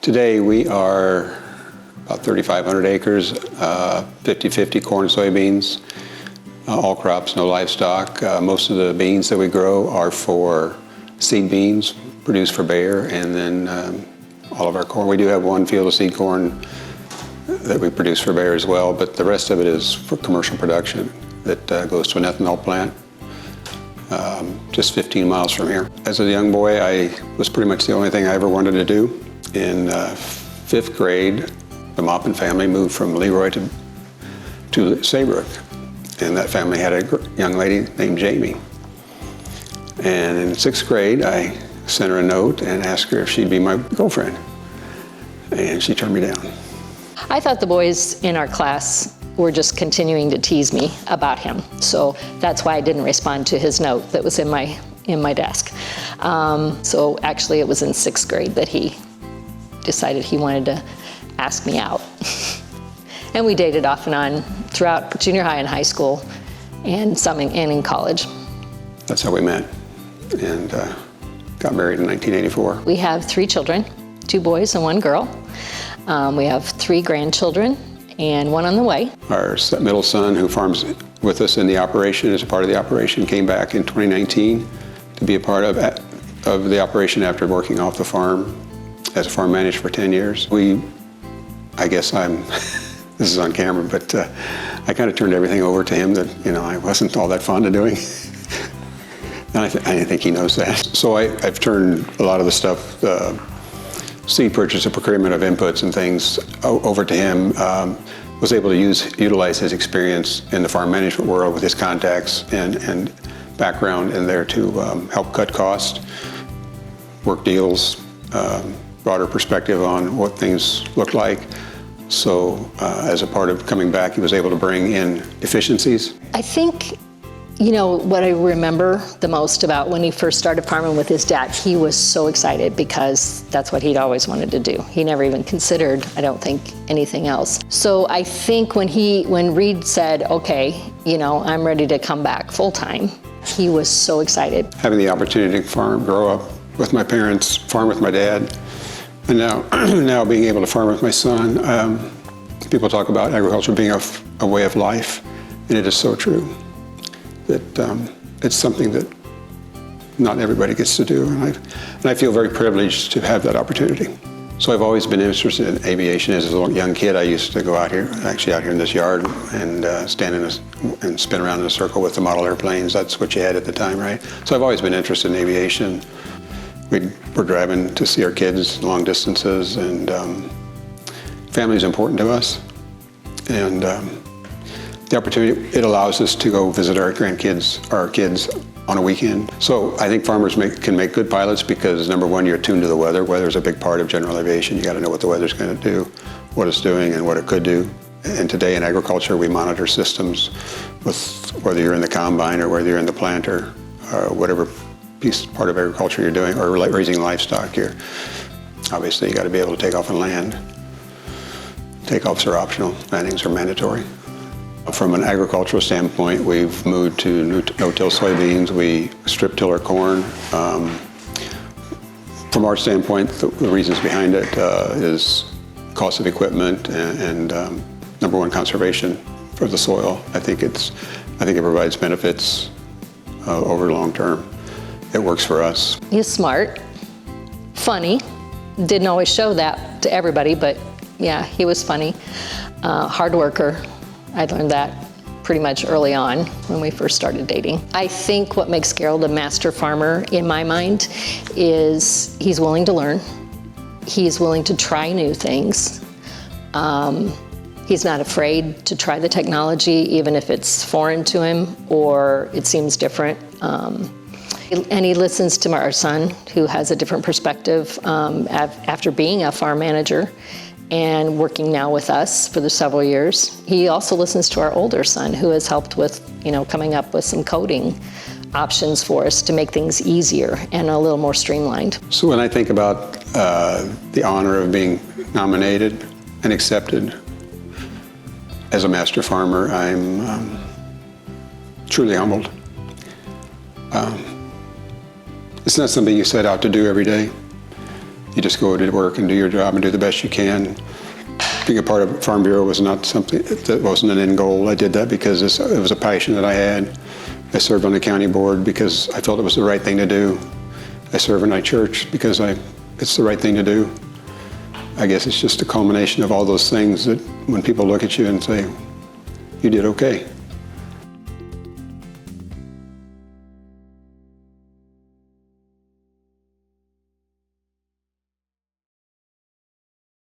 Today we are about 3,500 acres, 50-50 corn and soybeans, all crops, no livestock. Most of the beans that we grow are for seed beans, produced for Bayer, and then all of our corn. We do have one field of seed corn that we produce for Bayer as well, but the rest of it is for commercial production that goes to an ethanol plant just 15 miles from here. As a young boy, I was pretty much the only thing I ever wanted to do. In fifth grade, the Maupin family moved from Leroy to Saybrook, and that family had a young lady named Jamie. And in sixth grade, I sent her a note and asked her if she'd be my girlfriend, and she turned me down. I thought the boys in our class were just continuing to tease me about him, so that's why I didn't respond to his note that was in my desk. So actually, it was in sixth grade that he decided he wanted to ask me out. And we dated off and on throughout junior high and high school, and in college. That's how we met, and got married in 1984. We have 3 children, 2 boys and 1 girl. We have 3 grandchildren and 1 on the way. Our middle son, who farms with us in the operation, as a part of the operation, came back in 2019 to be a part of the operation after working off the farm as a farm manager for 10 years. I guess this is on camera, but I kind of turned everything over to him that, I wasn't all that fond of doing. And I think he knows that. So I've turned a lot of the stuff, seed purchase and procurement of inputs and things over to him. Was able to utilize his experience in the farm management world with his contacts and background in there to help cut costs, work deals, broader perspective on what things look like. So as a part of coming back, he was able to bring in efficiencies. I think, what I remember the most about when he first started farming with his dad, he was so excited because that's what he'd always wanted to do. He never even considered, I don't think, anything else. So I think when Reed said, okay, I'm ready to come back full time, he was so excited. Having the opportunity to farm, grow up with my parents, farm with my dad, and now being able to farm with my son. People talk about agriculture being a way of life, and it is so true. That it's something that not everybody gets to do, and I feel very privileged to have that opportunity. So I've always been interested in aviation. As a young kid, I used to go out here in this yard, and stand and spin around in a circle with the model airplanes. That's what you had at the time, right? So I've always been interested in aviation. We're driving to see our kids long distances, and family is important to us. And the opportunity, it allows us to go visit our kids on a weekend. So I think farmers can make good pilots because, number one, you're attuned to the weather. Weather is a big part of general aviation. You got to know what the weather's going to do, what it's doing, and what it could do. And today in agriculture, we monitor systems with whether you're in the combine or whether you're in the planter, whatever part of agriculture you're doing, or raising livestock. Obviously, you got to be able to take off on land. Takeoffs are optional, landings are mandatory. From an agricultural standpoint, we've moved to no-till soybeans. We strip-till our corn. From our standpoint, the reasons behind it is cost of equipment and number one, conservation for the soil. I think it provides benefits over the long term. It works for us. He's smart, funny. Didn't always show that to everybody, but yeah, he was funny. Hard worker. I learned that pretty much early on when we first started dating. I think what makes Gerald a master farmer in my mind is he's willing to learn. He's willing to try new things. He's not afraid to try the technology, even if it's foreign to him or it seems different. And he listens to our son, who has a different perspective after being a farm manager and working now with us for the several years. He also listens to our older son, who has helped with, coming up with some coding options for us to make things easier and a little more streamlined. So when I think about the honor of being nominated and accepted as a master farmer, I'm truly humbled. It's not something you set out to do every day. You just go to work and do your job and do the best you can. Being a part of Farm Bureau was not something that wasn't an end goal. I did that because it was a passion that I had. I served on the county board because I felt it was the right thing to do. I serve in my church because it's the right thing to do. I guess it's just a culmination of all those things that when people look at you and say, you did okay.